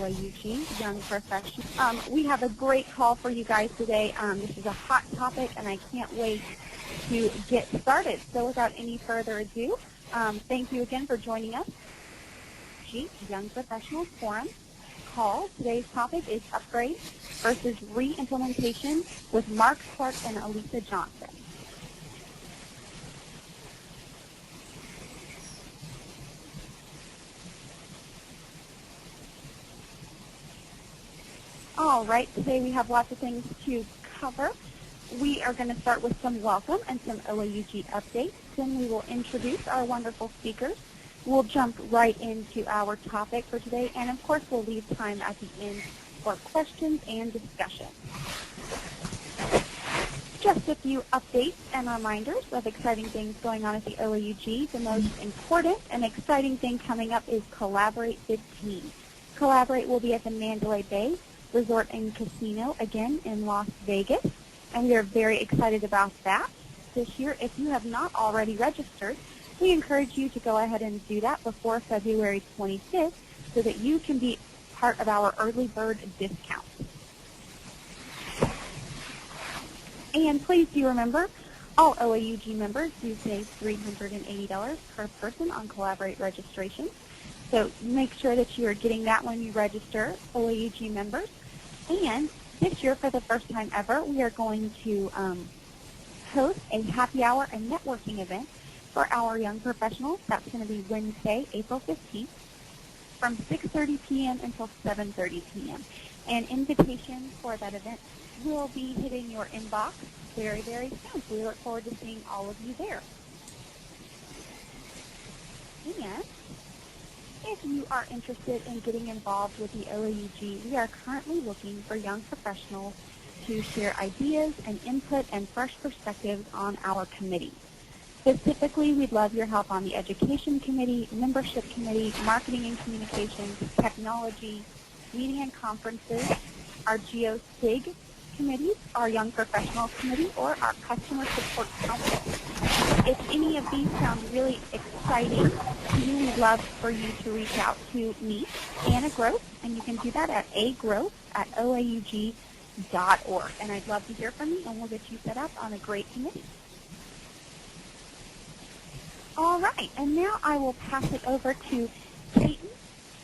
OAUG, Young Professionals. We have a great call for you guys today. This is a hot topic, and I can't wait to get started. So without any further ado, thank you again for joining us. Young Professionals Forum call. Today's topic is upgrade versus re-implementation with Mark Clark and Elisa Johnson. All right, today we have lots of things to cover. We are going to start with some welcome and some OAUG updates. Then we will introduce our wonderful speakers. We'll jump right into our topic for today, and of course we'll leave time at the end for questions and discussion. Just a few updates and reminders of exciting things going on at the OAUG. The most important and exciting thing coming up is Collaborate 15. Collaborate will be at the Mandalay Bay Resort and Casino, again in Las Vegas, and we are very excited about that this year. If you have not already registered, we encourage you to go ahead and do that before February 25th so that you can be part of our early bird discount. And please do remember, all OAUG members do save $380 per person on Collaborate registration. So make sure that you are getting that when you register, OAUG members. And this year, for the first time ever, we are going to host a happy hour and networking event for our young professionals. That's going to be Wednesday, April 15th, from 6:30 p.m. until 7:30 p.m. An invitation for that event will be hitting your inbox very, very soon. So we look forward to seeing all of you there. And if you are interested in getting involved with the OAUG, we are currently looking for young professionals to share ideas and input and fresh perspectives on our committee. Specifically, we'd love your help on the Education Committee, Membership Committee, Marketing and Communications, Technology, Meeting and Conferences, our GeoSig committees, our Young Professionals Committee, or our Customer Support Council. If any of these sound really exciting to you, we'd love for you to reach out to me, Anna Gross, and you can do that at agross@oaug.org. And I'd love to hear from you, and we'll get you set up on a great committee. All right, and now I will pass it over to Keaton,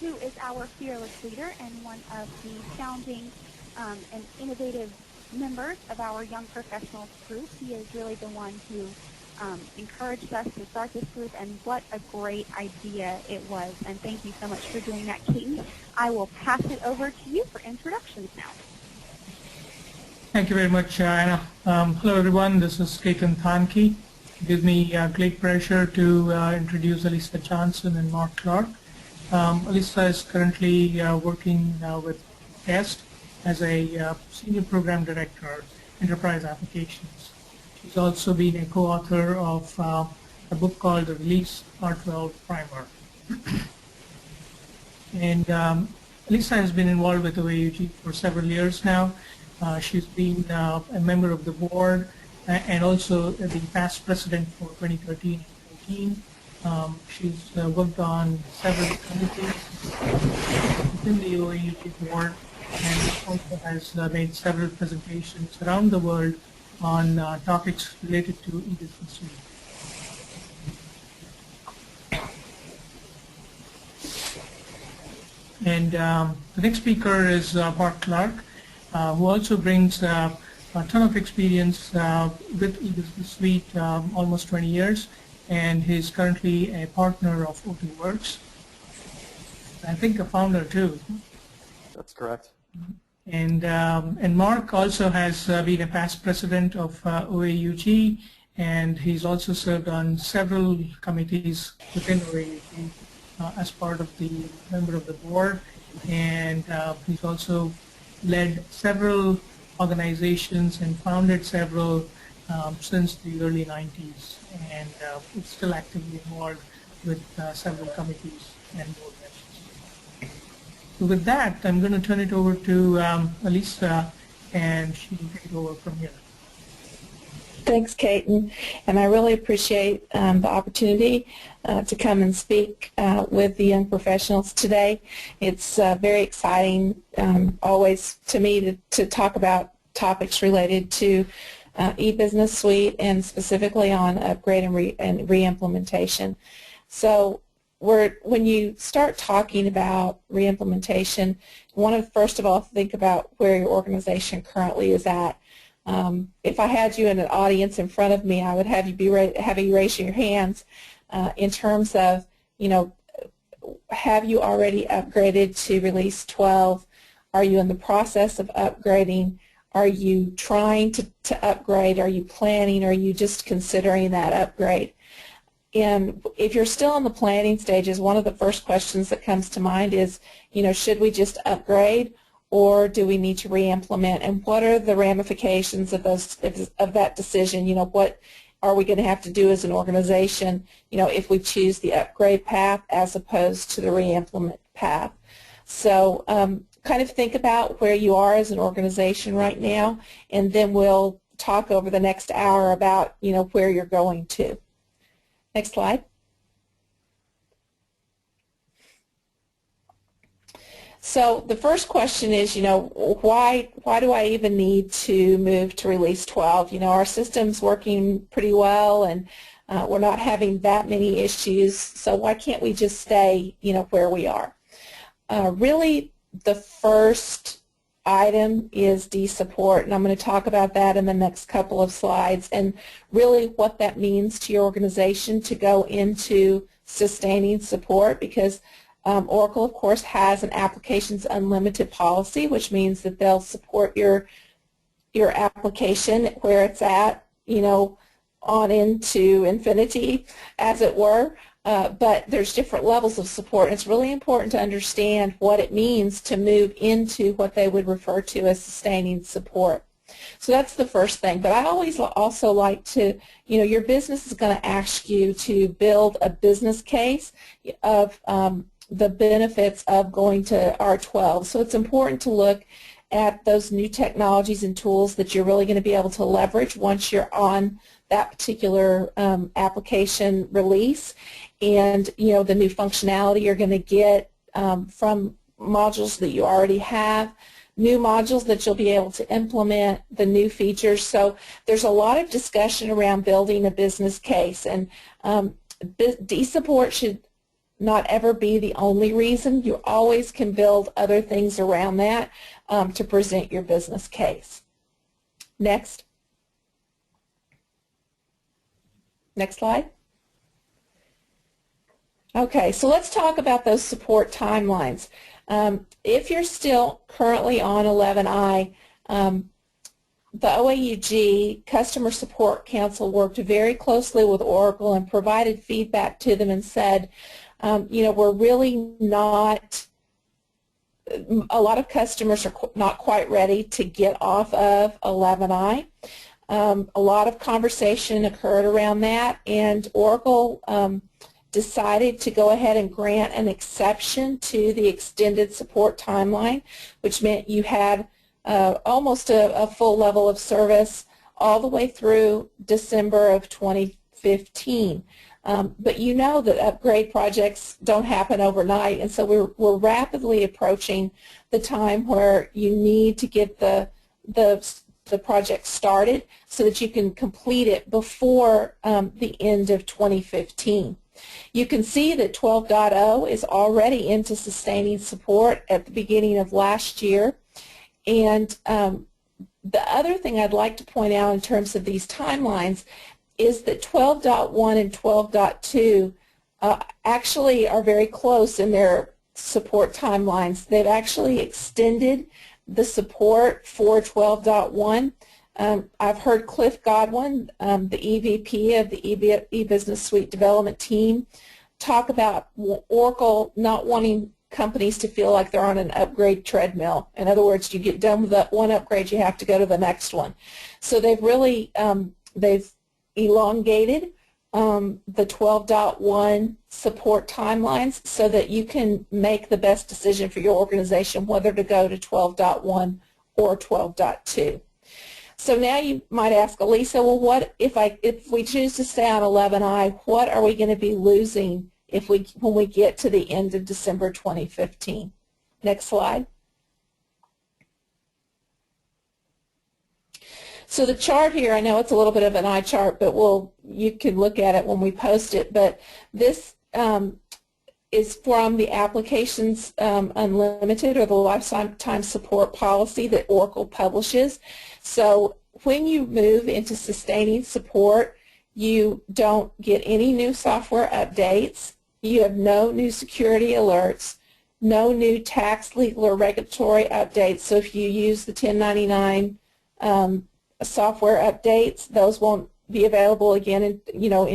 who is our fearless leader and one of the founding and innovative members of our Young Professionals group. He is really the one who encouraged us to start this group, and what a great idea it was. And thank you so much for doing that, Keaton. I will pass it over to you for introductions now. Thank you very much, Anna. Hello, everyone. This is Keaton Thanki. It gives me great pleasure to introduce Elisa Johnson and Mark Clark. Elisa is currently working with TEST as a Senior Program Director, Enterprise Applications. She's also been a co-author of a book called The Release R12 Primer. And Elisa has been involved with OAUG for several years now. She's been a member of the board and also the past president for 2013 and 2014. She's worked on several committees within the OAUG board, and also has made several presentations around the world on topics related to e-business suite. And the next speaker is Mark Clark, who also brings a ton of experience with e-business suite, almost 20 years, and he's currently a partner of O2 Works. I think a founder too. That's correct. And Mark also has been a past president of OAUG, and he's also served on several committees within OAUG as part of the member of the board, and he's also led several organizations and founded several since the early 90s, and is still actively involved with several committees and board members. So with that, I'm going to turn it over to Elisa, and she will take it over from here. Thanks, Kate, and I really appreciate the opportunity to come and speak with the young professionals today. It's very exciting always to me to talk about topics related to e-business suite and specifically on upgrade and re-implementation. So when you start talking about re-implementation, you want to first of all think about where your organization currently is at. If I had you in an audience in front of me, I would have you raise your hands in terms of, have you already upgraded to release 12? Are you in the process of upgrading? Are you trying to upgrade? Are you planning? Are you just considering that upgrade? And if you're still in the planning stages, one of the first questions that comes to mind is, should we just upgrade, or do we need to re-implement? And what are the ramifications of that decision? What are we going to have to do as an organization, if we choose the upgrade path as opposed to the re-implement path? So kind of think about where you are as an organization right now, and then we'll talk over the next hour about, where you're going to. Next slide. So the first question is, why do I even need to move to release 12? Our system's working pretty well, and we're not having that many issues, so why can't we just stay, where we are? Really, the first item is D-support, and I'm going to talk about that in the next couple of slides, and really what that means to your organization to go into sustaining support, because Oracle, of course, has an applications unlimited policy, which means that they'll support your application where it's at, on into infinity, as it were. But there's different levels of support. And it's really important to understand what it means to move into what they would refer to as sustaining support. So that's the first thing. But I always also like to, your business is going to ask you to build a business case of the benefits of going to R12. So it's important to look at those new technologies and tools that you're really going to be able to leverage once you're on that particular application release, and the new functionality you're going to get from modules that you already have, new modules that you'll be able to implement, the new features. So there's a lot of discussion around building a business case, and D-support should not ever be the only reason. You always can build other things around that to present your business case. Next. Next slide. Okay, so let's talk about those support timelines. If you're still currently on 11i, the OAUG Customer Support Council worked very closely with Oracle and provided feedback to them and said, we're really not, a lot of customers are not quite ready to get off of 11i. A lot of conversation occurred around that, and Oracle decided to go ahead and grant an exception to the extended support timeline, which meant you had almost a full level of service all the way through December of 2015. But you know that upgrade projects don't happen overnight, and so we're rapidly approaching the time where you need to get the project started so that you can complete it before the end of 2015. You can see that 12.0 is already into sustaining support at the beginning of last year. And the other thing I'd like to point out in terms of these timelines is that 12.1 and 12.2 actually are very close in their support timelines. They've actually extended the support for 12.1. I've heard Cliff Godwin, the EVP of the e-business suite development team, talk about Oracle not wanting companies to feel like they're on an upgrade treadmill. In other words, you get done with that one upgrade, you have to go to the next one. So they've really they've elongated the 12.1 support timelines so that you can make the best decision for your organization whether to go to 12.1 or 12.2. So now you might ask, Elisa, well, what if we choose to stay on 11i, what are we going to be losing when we get to the end of December 2015? Next slide. So the chart here, I know it's a little bit of an eye chart, but you can look at it when we post it. But this is from the Applications Unlimited, or the Lifetime Support Policy that Oracle publishes. So when you move into sustaining support, you don't get any new software updates. You have no new security alerts, no new tax, legal, or regulatory updates. So if you use the 1099 software updates, those won't be available again in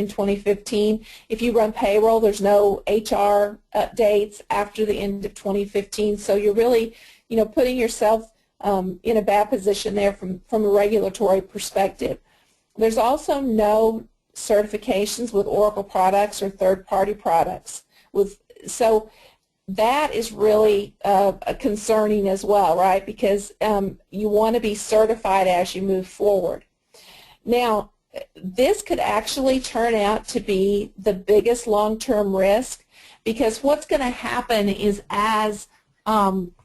2015. If you run payroll, there's no HR updates after the end of 2015. So you're really, putting yourself in a bad position there from a regulatory perspective. There's also no certifications with Oracle products or third-party products. So that is really concerning as well, right? Because you want to be certified as you move forward. Now, this could actually turn out to be the biggest long-term risk, because what's going to happen is as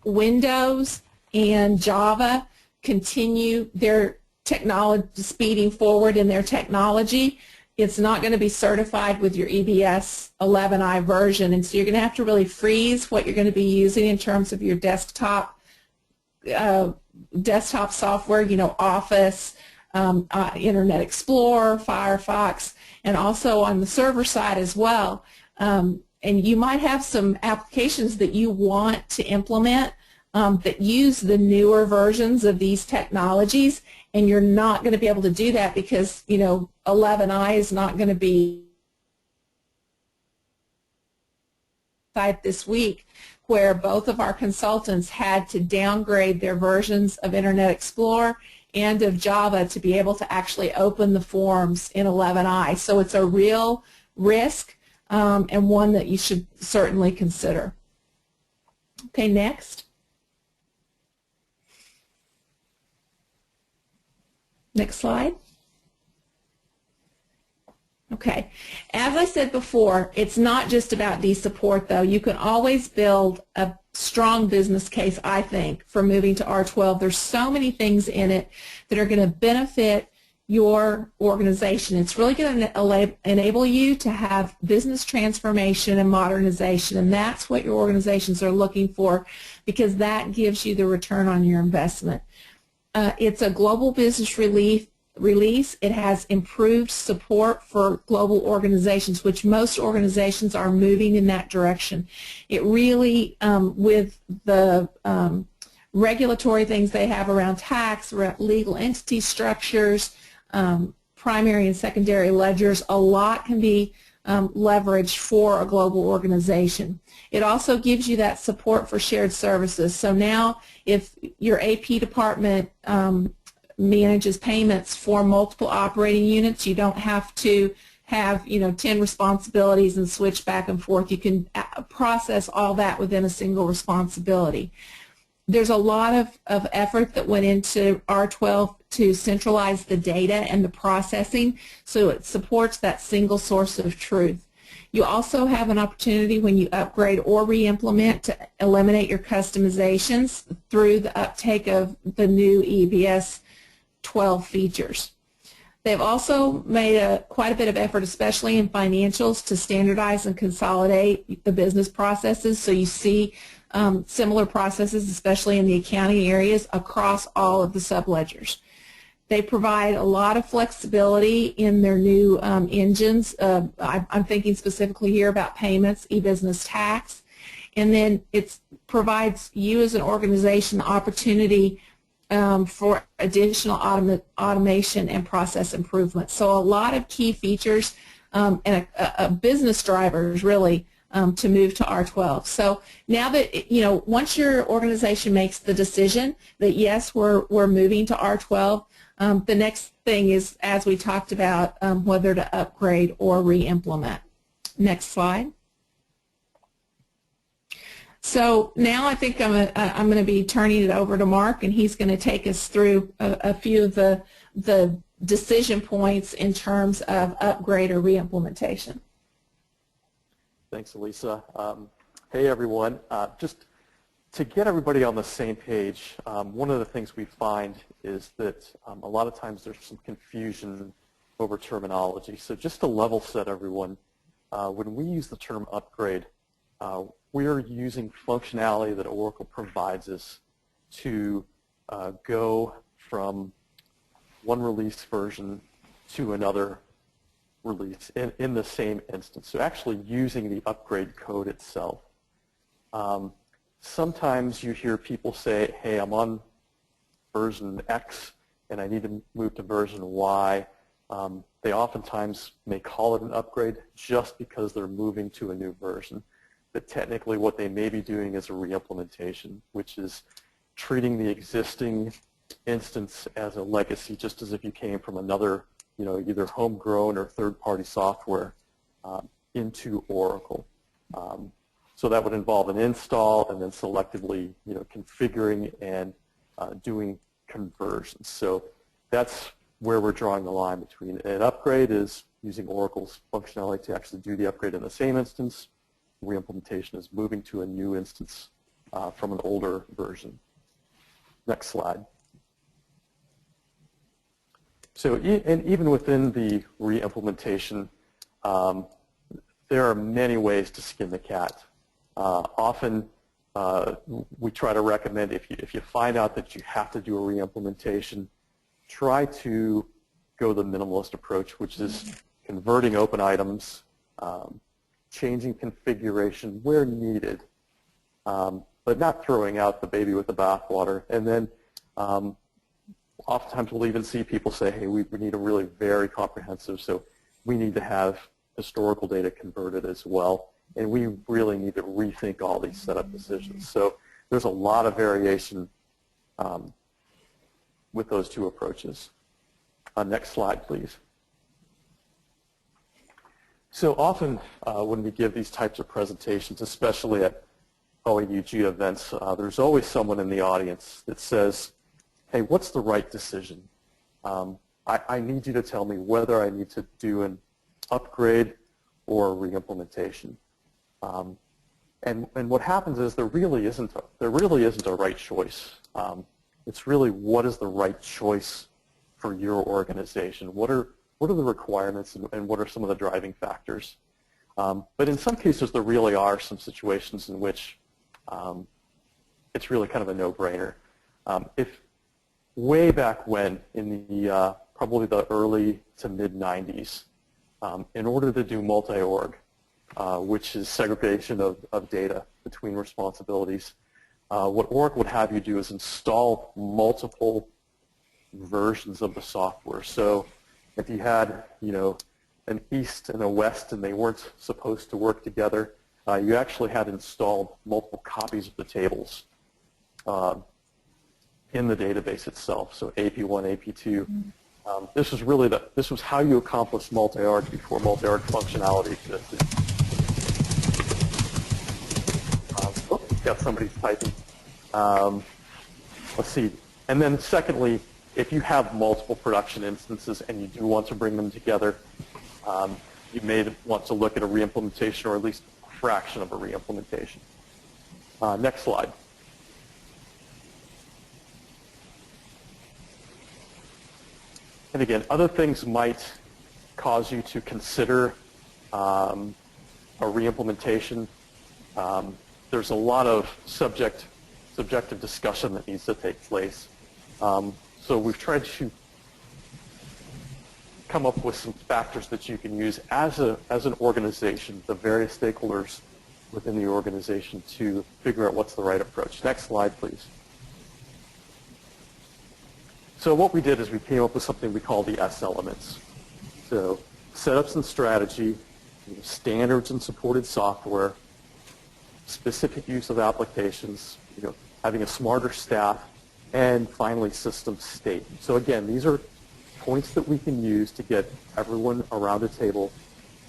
Windows and Java continue their technology, speeding forward in their technology, it's not going to be certified with your EBS 11i version, and so you're going to have to really freeze what you're going to be using in terms of your desktop software, Office, Internet Explorer, Firefox, and also on the server side as well. And you might have some applications that you want to implement that use the newer versions of these technologies, and you're not going to be able to do that because 11i is not going to be this week, where both of our consultants had to downgrade their versions of Internet Explorer and of Java to be able to actually open the forms in 11i. So it's a real risk and one that you should certainly consider. Okay, next. Next slide. Okay, as I said before, it's not just about D-support though. You can always build a strong business case, I think, for moving to R12. There's so many things in it that are going to benefit your organization. It's really going to enable you to have business transformation and modernization, and that's what your organizations are looking for, because that gives you the return on your investment. It's a global business release. It has improved support for global organizations, which most organizations are moving in that direction. It really, with the regulatory things they have around tax, around legal entity structures, primary and secondary ledgers, a lot can be leveraged for a global organization. It also gives you that support for shared services. So now if your AP department manages payments for multiple operating units, you don't have to have 10 responsibilities and switch back and forth. You can process all that within a single responsibility. There's a lot of effort that went into R12 to centralize the data and the processing, so it supports that single source of truth. You also have an opportunity when you upgrade or re-implement to eliminate your customizations through the uptake of the new EBS 12 features. They've also made quite a bit of effort, especially in financials, to standardize and consolidate the business processes, so you see similar processes, especially in the accounting areas, across all of the subledgers. They provide a lot of flexibility in their new engines. I'm thinking specifically here about payments, e-business tax, and then it provides you as an organization the opportunity for additional automation and process improvement. So a lot of key features and a business drivers really to move to R12. So now that, once your organization makes the decision that yes, we're moving to R12, the next thing is, as we talked about, whether to upgrade or re-implement. Next slide. So now I think I'm going to be turning it over to Mark, and he's going to take us through a few of the decision points in terms of upgrade or reimplementation. Thanks, Elisa. Hey, everyone. Just to get everybody on the same page, one of the things we find is that a lot of times there's some confusion over terminology. So just to level set everyone, when we use the term upgrade, we are using functionality that Oracle provides us to go from one release version to another release in the same instance. So actually using the upgrade code itself. Sometimes you hear people say, hey, I'm on version X and I need to move to version Y. They oftentimes may call it an upgrade just because they're moving to a new version. But technically what they may be doing is a reimplementation, which is treating the existing instance as a legacy, just as if you came from another, either homegrown or third-party software into Oracle. So that would involve an install and then selectively, configuring and doing conversions. So that's where we're drawing the line between an upgrade is using Oracle's functionality to actually do the upgrade in the same instance. Reimplementation is moving to a new instance from an older version. Next slide. So and even within the reimplementation, there are many ways to skin the cat. Often we try to recommend if you find out that you have to do a reimplementation, try to go the minimalist approach, which is converting open items, changing configuration where needed, but not throwing out the baby with the bathwater. And then oftentimes we'll even see people say, hey, we need a really very comprehensive, so we need to have historical data converted as well, and we really need to rethink all these setup decisions. So there's a lot of variation with those two approaches. Next slide, please. So often when we give these types of presentations, especially at OAUG events, there's always someone in the audience that says, hey, what's the right decision? I need you to tell me whether I need to do an upgrade or a reimplementation. And what happens is there really isn't a right choice. It's really what is the right choice for your organization. What are the requirements and what are some of the driving factors? But in some cases there really are some situations in which it's really kind of a no-brainer. If way back when, in the probably the early to mid-90s, in order to do multi-org, which is segregation of data between responsibilities, what Oracle would have you do is install multiple versions of the software. So if you had, an east and a west and they weren't supposed to work together, you actually had installed multiple copies of the tables in the database itself. So AP1, AP2. This was how you accomplished multi-org before multi-org functionality existed. Got somebody typing. Let's see. And then secondly, if you have multiple production instances and you do want to bring them together, you may want to look at a reimplementation or at least a fraction of a reimplementation. Next slide. And again, other things might cause you to consider a reimplementation. There's a lot of subjective discussion that needs to take place. So we've tried to come up with some factors that you can use as an organization, the various stakeholders within the organization, to figure out what's the right approach. Next slide, please. So what we did is we came up with something we call the S elements. So setups and strategy, standards and supported software, specific use of applications, having a smarter staff, and finally system state. So again, these are points that we can use to get everyone around a table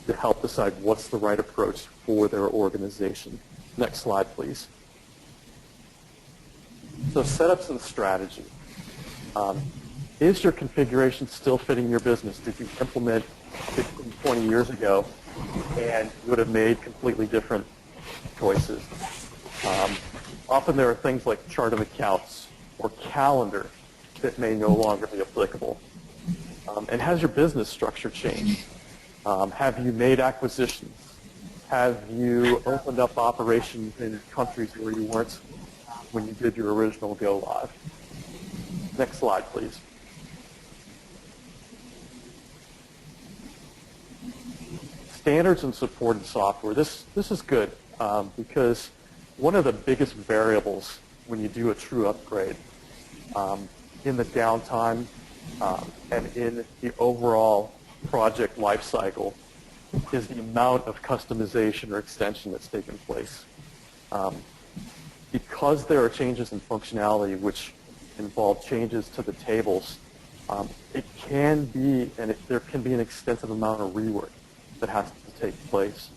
to help decide what's the right approach for their organization. Next slide, please. So setups and strategy. Is your configuration still fitting your business? Did you implement 15, 20 years ago and you would have made completely different choices? Often there are things like chart of accounts or calendar that may no longer be applicable. And has your business structure changed? Have you made acquisitions? Have you opened up operations in countries where you weren't when you did your original go live? Next slide, please. Standards and supported software. This is good because one of the biggest variables when you do a true upgrade in the downtime and in the overall project life cycle is the amount of customization or extension that's taken place. Because there are changes in functionality which involve changes to the tables, it can be, and there can be an extensive amount of rework that has to take place.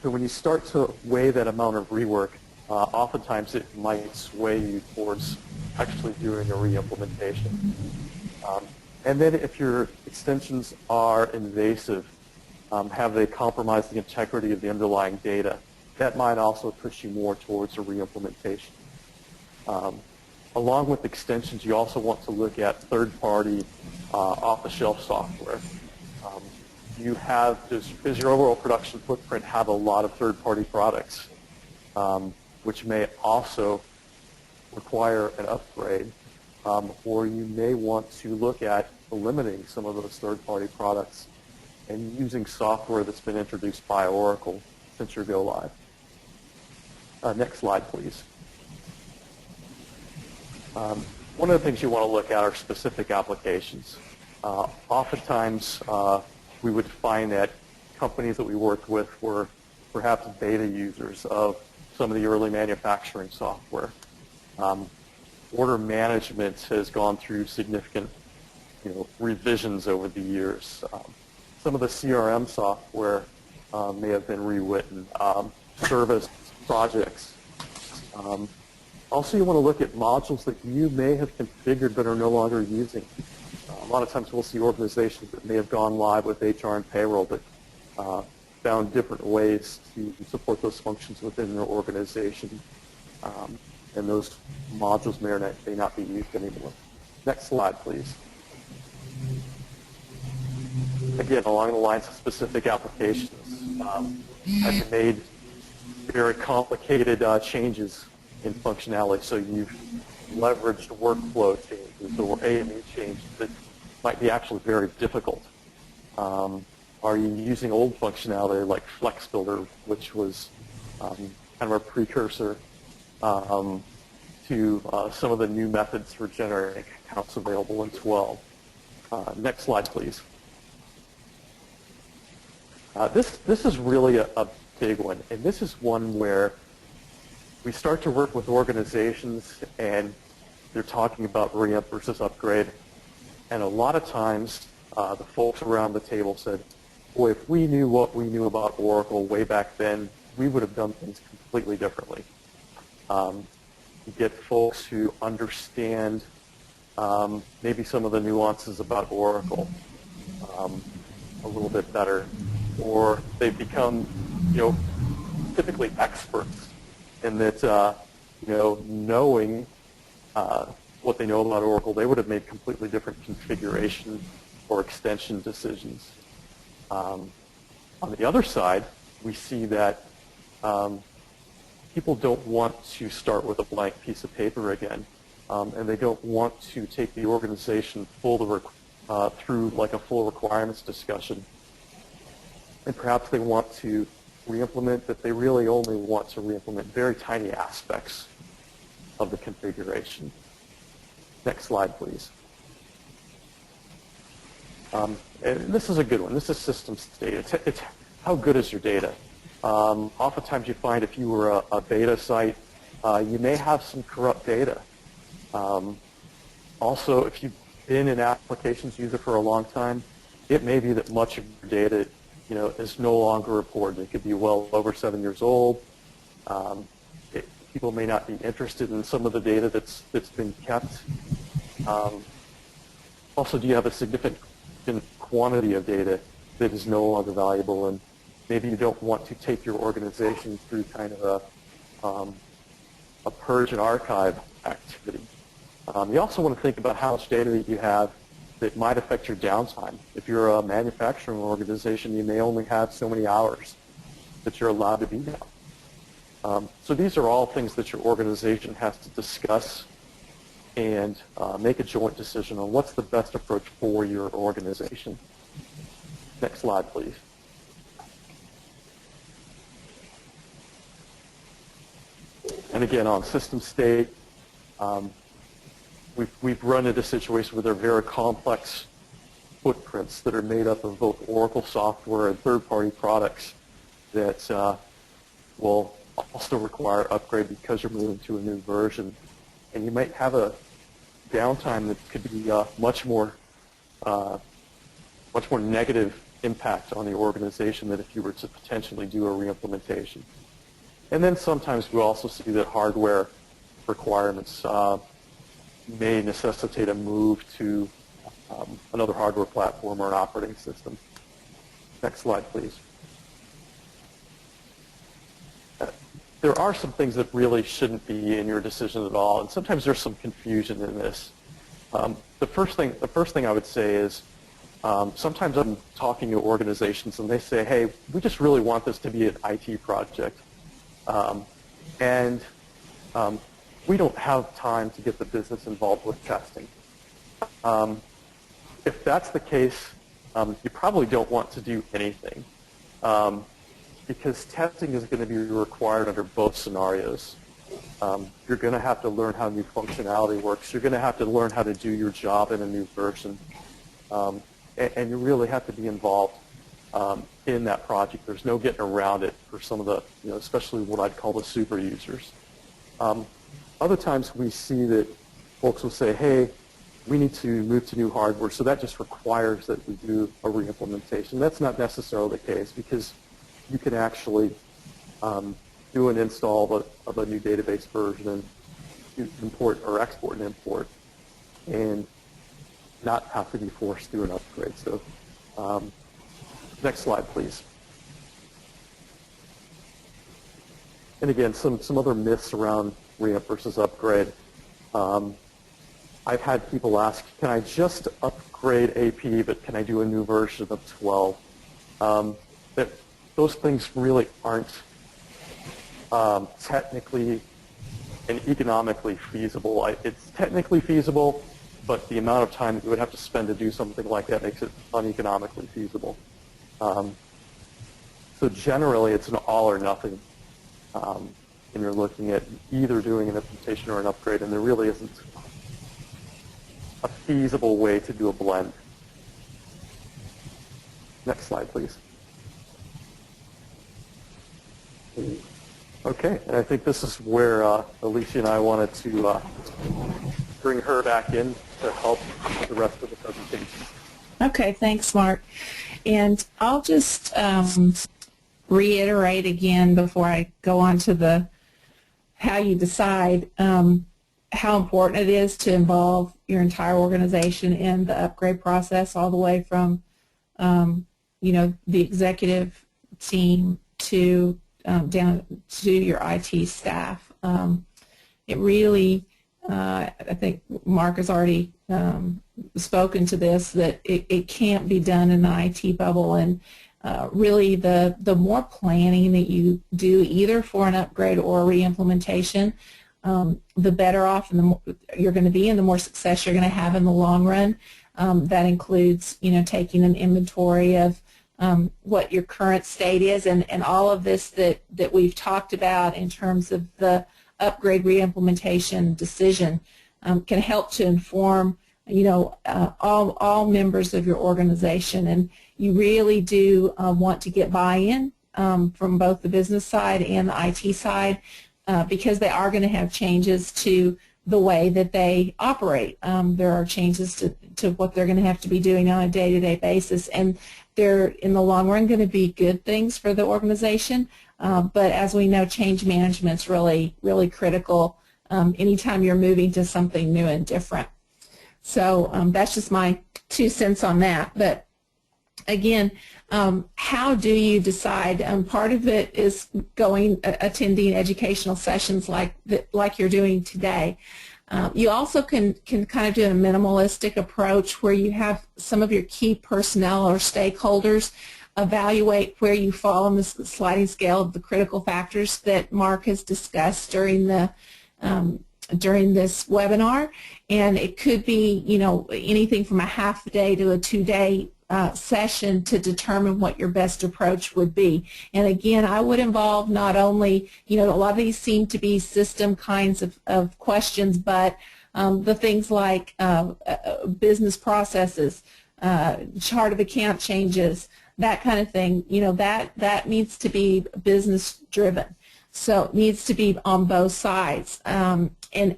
So when you start to weigh that amount of rework, oftentimes it might sway you towards actually doing a re-implementation. And then if your extensions are invasive, have they compromised the integrity of the underlying data, that might also push you more towards a re-implementation. Along with extensions, you also want to look at third-party off-the-shelf software. Does your overall production footprint have a lot of third-party products, which may also require an upgrade, or you may want to look at eliminating some of those third-party products and using software that's been introduced by Oracle since your go live. Next slide, please. One of the things you want to look at are specific applications. Oftentimes, we would find that companies that we worked with were perhaps beta users of some of the early manufacturing software. Order management has gone through significant revisions over the years. Some of the CRM software may have been rewritten, service projects. Also, you want to look at modules that you may have configured but are no longer using. A lot of times we'll see organizations that may have gone live with HR and payroll but found different ways to support those functions within their organization. And those modules may or may not be used anymore. Next slide, please. Again, along the lines of specific applications, have you made very complicated changes in functionality? So you've leveraged workflow changes or AME changes that might be actually very difficult. Are you using old functionality like Flex Builder, which was kind of a precursor to some of the new methods for generating accounts available in 12? Next slide, please. This is really a big one, and this is one where we start to work with organizations and they're talking about re-imp versus upgrade, and a lot of times the folks around the table said, boy, if we knew what we knew about Oracle way back then, we would have done things completely differently. You get folks who understand maybe some of the nuances about Oracle a little bit better, or they become, typically experts in that, knowing what they know about Oracle, they would have made completely different configuration or extension decisions. On the other side, we see that people don't want to start with a blank piece of paper again, and they don't want to take the organization through like a full requirements discussion. And perhaps they want to re-implement, but they really only want to re-implement very tiny aspects of the configuration. Next slide, please. And this is a good one. This is systems data. It's how good is your data? Oftentimes you find if you were a beta site, you may have some corrupt data. Also, if you've been an applications user for a long time, it may be that much of your data is no longer reported. It could be well over 7 years old. people may not be interested in some of the data that's been kept. Also, do you have a significant quantity of data that is no longer valuable, and maybe you don't want to take your organization through kind of a purge and archive activity. You also want to think about how much data that you have that might affect your downtime. If you're a manufacturing organization, you may only have so many hours that you're allowed to be down. So these are all things that your organization has to discuss and make a joint decision on what's the best approach for your organization. Next slide, please. And again, on system state, we've run into situations where there are very complex footprints that are made up of both Oracle software and third-party products that will also require upgrade because you're moving to a new version. And you might have a downtime that could be much more negative impact on the organization than if you were to potentially do a reimplementation. And then sometimes we also see that hardware requirements may necessitate a move to another hardware platform or an operating system. Next slide, please. There are some things that really shouldn't be in your decision at all, and sometimes there's some confusion in this. The first thing I would say is sometimes I'm talking to organizations and they say, hey, we just really want this to be an IT project. And we don't have time to get the business involved with testing. If that's the case, you probably don't want to do anything because testing is going to be required under both scenarios. You're going to have to learn how new functionality works. You're going to have to learn how to do your job in a new version. And you really have to be involved in that project. There's no getting around it for some of the, especially what I'd call the super users. Other times we see that folks will say, hey, we need to move to new hardware, so that just requires that we do a reimplementation. That's not necessarily the case because you can actually do an install of a new database version and import or export and import and not have to be forced through an upgrade. So next slide, please. And again, some other myths around reimp versus upgrade. I've had people ask, can I just upgrade AP, but can I do a new version of 12? Those things really aren't technically and economically feasible. It's technically feasible, but the amount of time that you would have to spend to do something like that makes it uneconomically feasible. So generally, it's an all or nothing. And you're looking at either doing an implementation or an upgrade, and there really isn't a feasible way to do a blend. Next slide, please. Okay, and I think this is where Alicia and I wanted to bring her back in to help with the rest of the presentation. Okay, thanks, Mark. And I'll just reiterate again before I go on to how you decide how important it is to involve your entire organization in the upgrade process, all the way from the executive team to down to your IT staff. It really, I think Mark has already spoken to this, that it can't be done in the IT bubble, and really the more planning that you do either for an upgrade or a reimplementation, the better off and the more you're going to be and the more success you're going to have in the long run. That includes taking an inventory of what your current state is, and all of this that we've talked about in terms of the upgrade reimplementation decision can help to inform all members of your organization. And you really do want to get buy-in from both the business side and the IT side, because they are going to have changes to the way that they operate. There are changes to what they're going to have to be doing on a day-to-day basis, and they're in the long run going to be good things for the organization, but as we know, change management's really, really critical anytime you're moving to something new and different. So that's just my 2 cents on that. But again, how do you decide? Part of it is attending educational sessions like you're doing today. You also can kind of do a minimalistic approach where you have some of your key personnel or stakeholders evaluate where you fall on the sliding scale of the critical factors that Mark has discussed during this webinar. And it could be, anything from a half day to a 2-day session to determine what your best approach would be. And again, I would involve not only, a lot of these seem to be system kinds of questions, but the things like business processes, chart of account changes, that kind of thing, that needs to be business driven. So it needs to be on both sides. And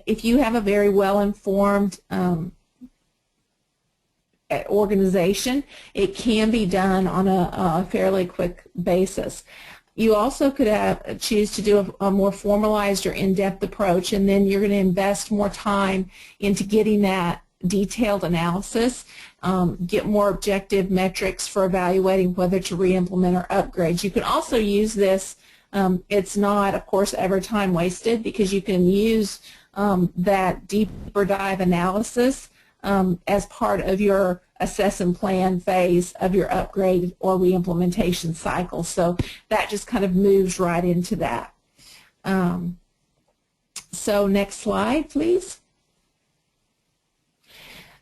if you have a very well-informed organization, it can be done on a fairly quick basis. You also could choose to do a more formalized or in-depth approach, and then you're going to invest more time into getting that detailed analysis, get more objective metrics for evaluating whether to re-implement or upgrade. You can also use this, it's not, of course, ever time wasted, because you can use that deeper dive analysis as part of your assess and plan phase of your upgrade or re-implementation cycle. So that just kind of moves right into that. So next slide, please.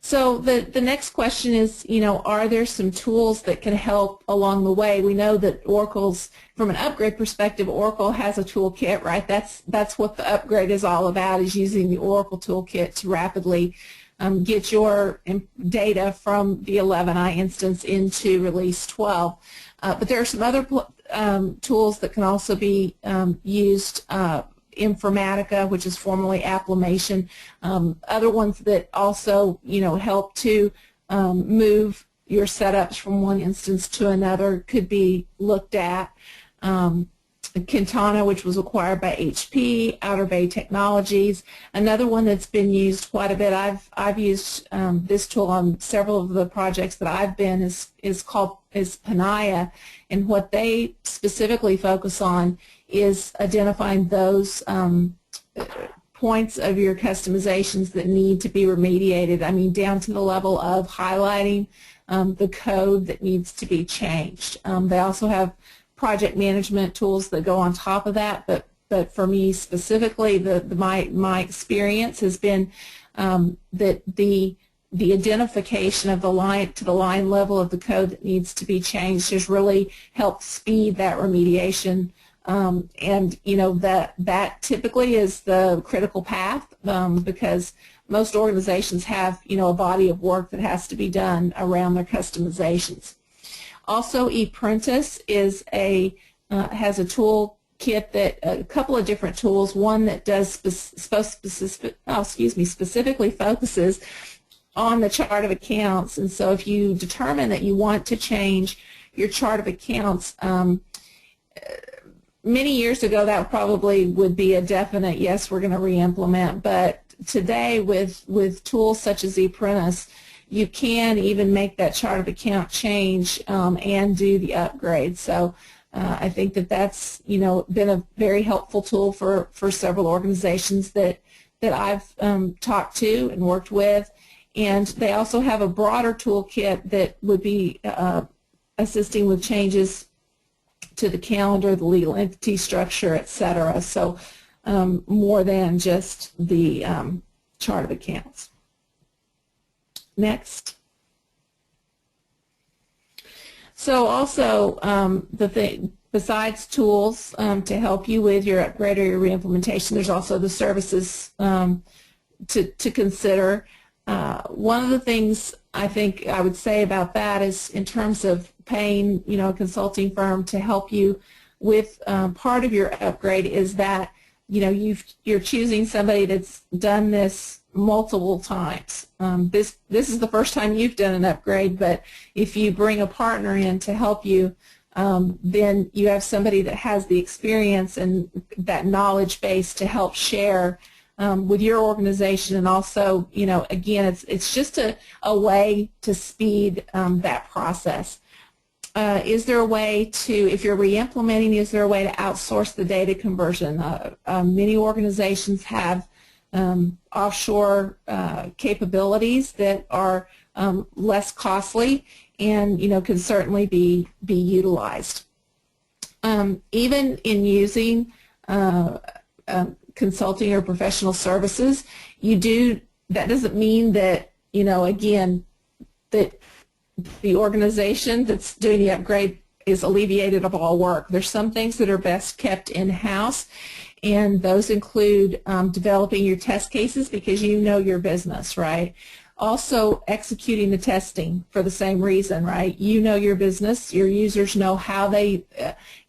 So the next question is, are there some tools that can help along the way? We know that Oracle's, from an upgrade perspective, Oracle has a toolkit, right? That's what the upgrade is all about, is using the Oracle toolkit to rapidly get your data from the 11i instance into release 12. But there are some other tools that can also be used. Informatica, which is formerly Applimation, other ones that also help to move your setups from one instance to another could be looked at. Quintana, which was acquired by HP, Outer Bay Technologies. Another one that's been used quite a bit, I've used this tool on several of the projects that I've been, is Panaya, and what they specifically focus on is identifying those points of your customizations that need to be remediated. I mean, down to the level of highlighting the code that needs to be changed. They also have project management tools that go on top of that, but for me specifically, my experience has been that the identification of the line level of the code that needs to be changed has really helped speed that remediation. And that typically is the critical path, because most organizations have a body of work that has to be done around their customizations. Also, ePrentice is has a tool kit that a couple of different tools. One that does specifically focuses on the chart of accounts, and so if you determine that you want to change your chart of accounts, many years ago that probably would be a definite yes, we're going to re-implement, but today with tools such as ePrentice, you can even make that chart of account change and do the upgrade. So I think that that's been a very helpful tool for several organizations that I've talked to and worked with. And they also have a broader toolkit that would be assisting with changes to the calendar, the legal entity structure, etc. So more than just the chart of accounts. Next. So also besides tools to help you with your upgrade or your reimplementation, there's also the services to consider. One of the things I think I would say about that is, in terms of paying a consulting firm to help you with part of your upgrade, is that you're choosing somebody that's done this multiple times. This is the first time you've done an upgrade, but if you bring a partner in to help you then you have somebody that has the experience and that knowledge base to help share with your organization. And also, you know, again, it's just a way to speed that process. Is there a way to, if you're re-implementing, is there a way to outsource the data conversion? Many organizations have offshore capabilities that are less costly and, you know, can certainly be utilized. Even in using consulting or professional services, that doesn't mean that, you know, again, that the organization that's doing the upgrade is alleviated of all work. There's some things that are best kept in-house, and those include developing your test cases because you know your business, right? Also executing the testing for the same reason, right? You know your business, your users know how they,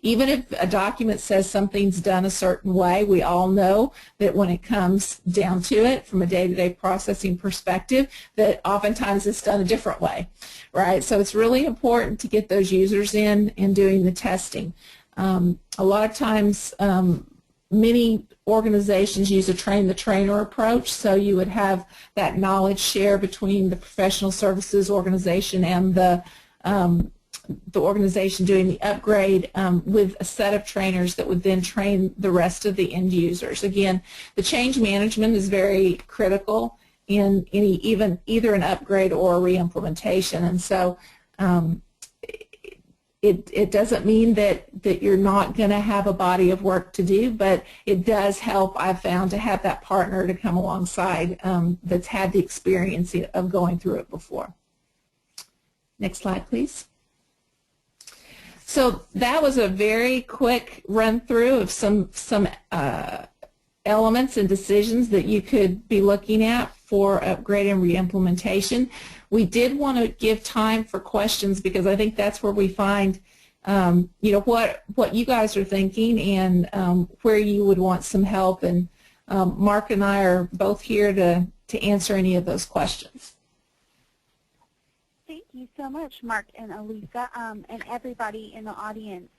even if a document says something's done a certain way, we all know that when it comes down to it from a day-to-day processing perspective, that oftentimes it's done a different way, right? So it's really important to get those users in and doing the testing. A lot of times, many organizations use a train-the-trainer approach, so you would have that knowledge share between the professional services organization and the organization doing the upgrade with a set of trainers that would then train the rest of the end users. Again, the change management is very critical in either an upgrade or a re-implementation, and so it doesn't mean that you're not going to have a body of work to do, but it does help, I've found, to have that partner to come alongside that's had the experience of going through it before. Next slide, please. So that was a very quick run through of some elements and decisions that you could be looking at for upgrade and re-implementation. We did want to give time for questions because I think that's where we find, you know, what you guys are thinking and where you would want some help. And Mark and I are both here to answer any of those questions. Thank you so much, Mark and Elisa, and everybody in the audience.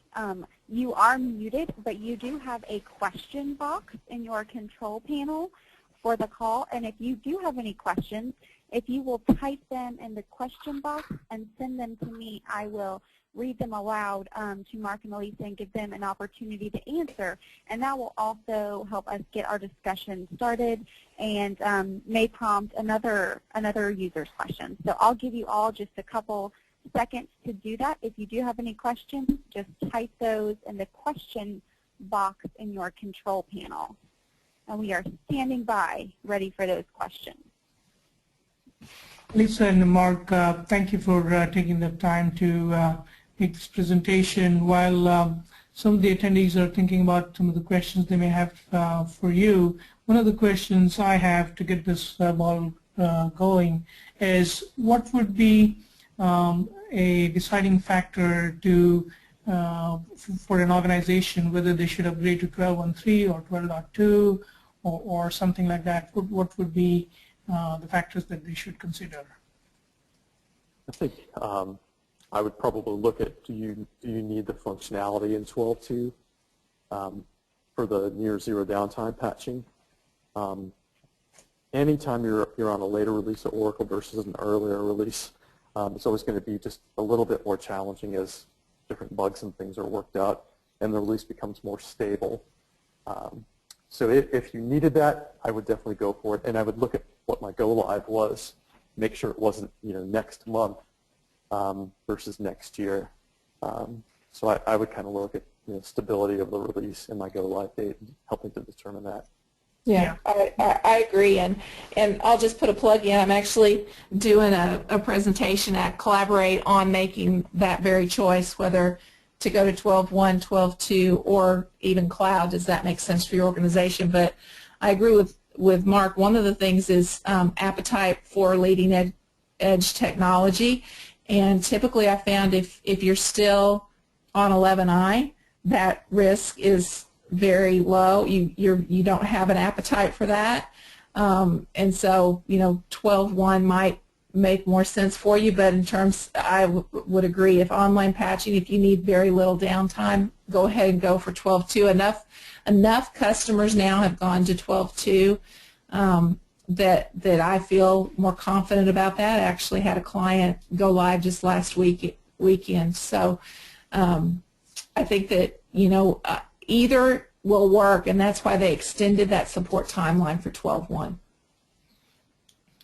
You are muted, but you do have a question box in your control panel for the call. And if you do have any questions, if you will type them in the question box and send them to me, I will read them aloud to Mark and Elisa and give them an opportunity to answer. And that will also help us get our discussion started and may prompt another user's question. So I'll give you all just a couple seconds to do that. If you do have any questions, just type those in the question box in your control panel. And we are standing by, ready for those questions. Lisa and Mark, thank you for taking the time to make this presentation. While some of the attendees are thinking about some of the questions they may have for you, one of the questions I have to get this ball going is what would be a deciding factor to for an organization whether they should upgrade to 12.1.3 or 12.2 or something like that? What would be the factors that they should consider? I think I would probably look at do you need the functionality in 12.2 for the near zero downtime patching. Anytime you're on a later release of Oracle versus an earlier release, it's always going to be just a little bit more challenging as different bugs and things are worked out and the release becomes more stable. So if you needed that, I would definitely go for it, and I would look at what my go live was, make sure it wasn't next month versus next year. So I would kind of look at stability of the release and my go live date, and helping to determine that. Yeah, I agree, and I'll just put a plug in. I'm actually doing a presentation at Collaborate on making that very choice, whether to go to 12.1, 12.2, or even cloud. Does that make sense for your organization? But I agree with Mark. One of the things is appetite for leading edge technology, and typically I found if you're still on 11i, that risk is very low. You don't have an appetite for that, and so 12.1 make more sense for you, but in terms, I would agree, if online patching, if you need very little downtime, go ahead and go for 12.2. Enough customers now have gone to 12.2 that I feel more confident about that. I actually had a client go live just last weekend. So I think that, either will work, and that's why they extended that support timeline for 12.1.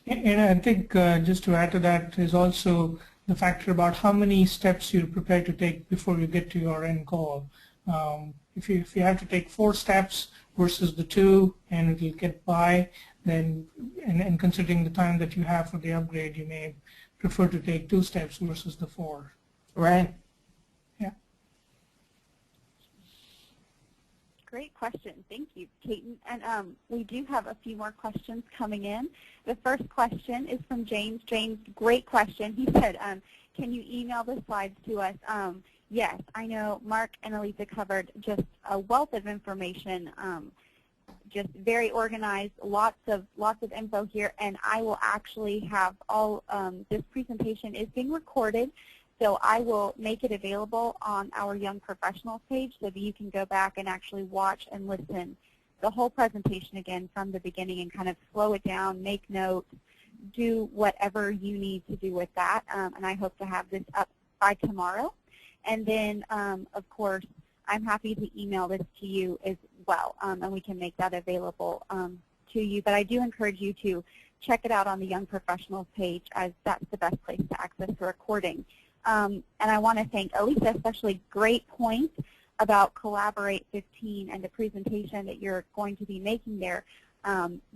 And I think just to add to that is also the factor about how many steps you're prepared to take before you get to your end goal. If you have to take 4 steps versus the 2 and it'll get by, then and considering the time that you have for the upgrade, you may prefer to take 2 steps versus the 4. Right. Yeah. Great question. Thank you, Keaton. And we do have a few more questions coming in. The first question is from James. James, great question. He said, can you email the slides to us? Yes, I know Mark and Elisa covered just a wealth of information, just very organized, lots of info here, and I will actually have all, this presentation is being recorded, so I will make it available on our Young Professionals page so that you can go back and actually watch and listen the whole presentation again from the beginning and kind of slow it down, make notes, do whatever you need to do with that, and I hope to have this up by tomorrow. And then, of course, I'm happy to email this to you as well, and we can make that available to you. But I do encourage you to check it out on the Young Professionals page, as that's the best place to access the recording. And I want to thank Elisa, especially great point about Collaborate 15 and the presentation that you're going to be making there.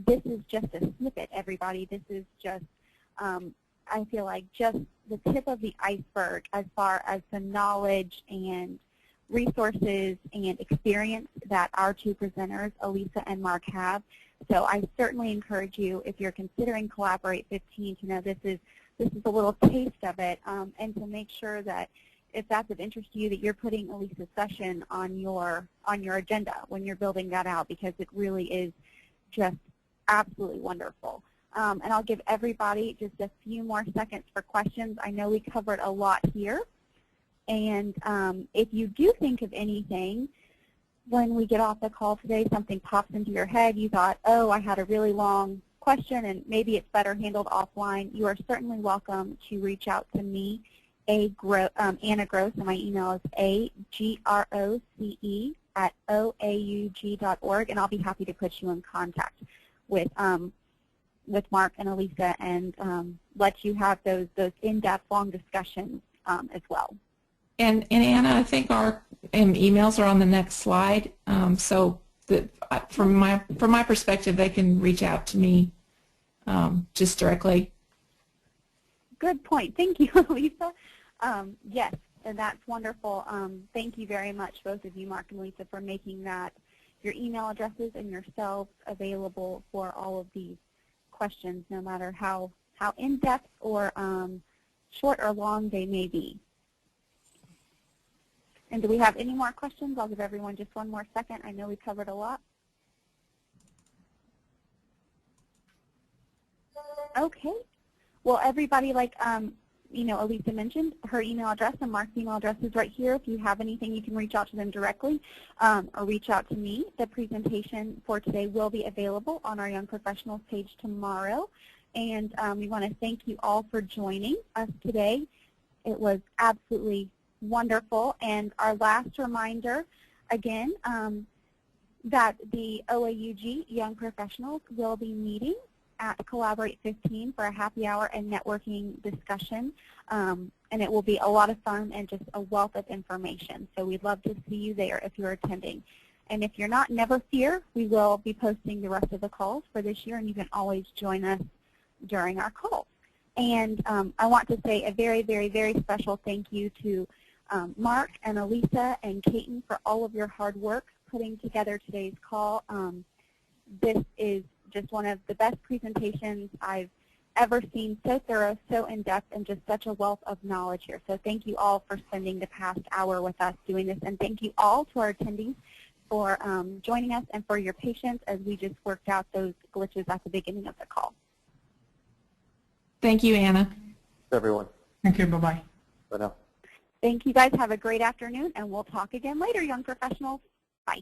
This is just a snippet, everybody. This is just, I feel like, just the tip of the iceberg as far as the knowledge and resources and experience that our 2 presenters, Elisa and Mark, have. So I certainly encourage you, if you're considering Collaborate 15, to know this is a little taste of it, and to make sure that if that's of interest to you, that you're putting Elisa's session on your agenda when you're building that out, because it really is just absolutely wonderful. And I'll give everybody just a few more seconds for questions. I know we covered a lot here. And if you do think of anything when we get off the call today, something pops into your head, you thought, oh, I had a really long question and maybe it's better handled offline, you are certainly welcome to reach out to me, Anna Gross, and my email is agroce@oaug.org, and I'll be happy to put you in contact with Mark and Elisa and let you have those in-depth, long discussions as well. And Anna, I think our emails are on the next slide. So from my perspective, they can reach out to me just directly. Good point. Thank you, Lisa. Yes, and that's wonderful. Thank you very much, both of you, Mark and Lisa, for making that your email addresses and yourselves available for all of these questions, no matter how in-depth or short or long they may be. And do we have any more questions? I'll give everyone just one more second. I know we covered a lot. Okay. Well, everybody, like Elisa mentioned, her email address and Mark's email address is right here. If you have anything, you can reach out to them directly or reach out to me. The presentation for today will be available on our Young Professionals page tomorrow. And we want to thank you all for joining us today. It was absolutely wonderful. And our last reminder, again, that the OAUG Young Professionals will be meeting at Collaborate 15 for a happy hour and networking discussion. And it will be a lot of fun and just a wealth of information. So we'd love to see you there if you're attending. And if you're not, never fear. We will be posting the rest of the calls for this year, and you can always join us during our calls. And I want to say a very, very, very special thank you to Mark and Elisa and Keaton for all of your hard work putting together today's call. This is just one of the best presentations I've ever seen, so thorough, so in-depth, and just such a wealth of knowledge here. So thank you all for spending the past hour with us doing this, and thank you all to our attendees for joining us and for your patience as we just worked out those glitches at the beginning of the call. Thank you, Anna. Everyone. Thank you. Bye-bye. Bye now. Thank you guys. Have a great afternoon, and we'll talk again later, young professionals. Bye.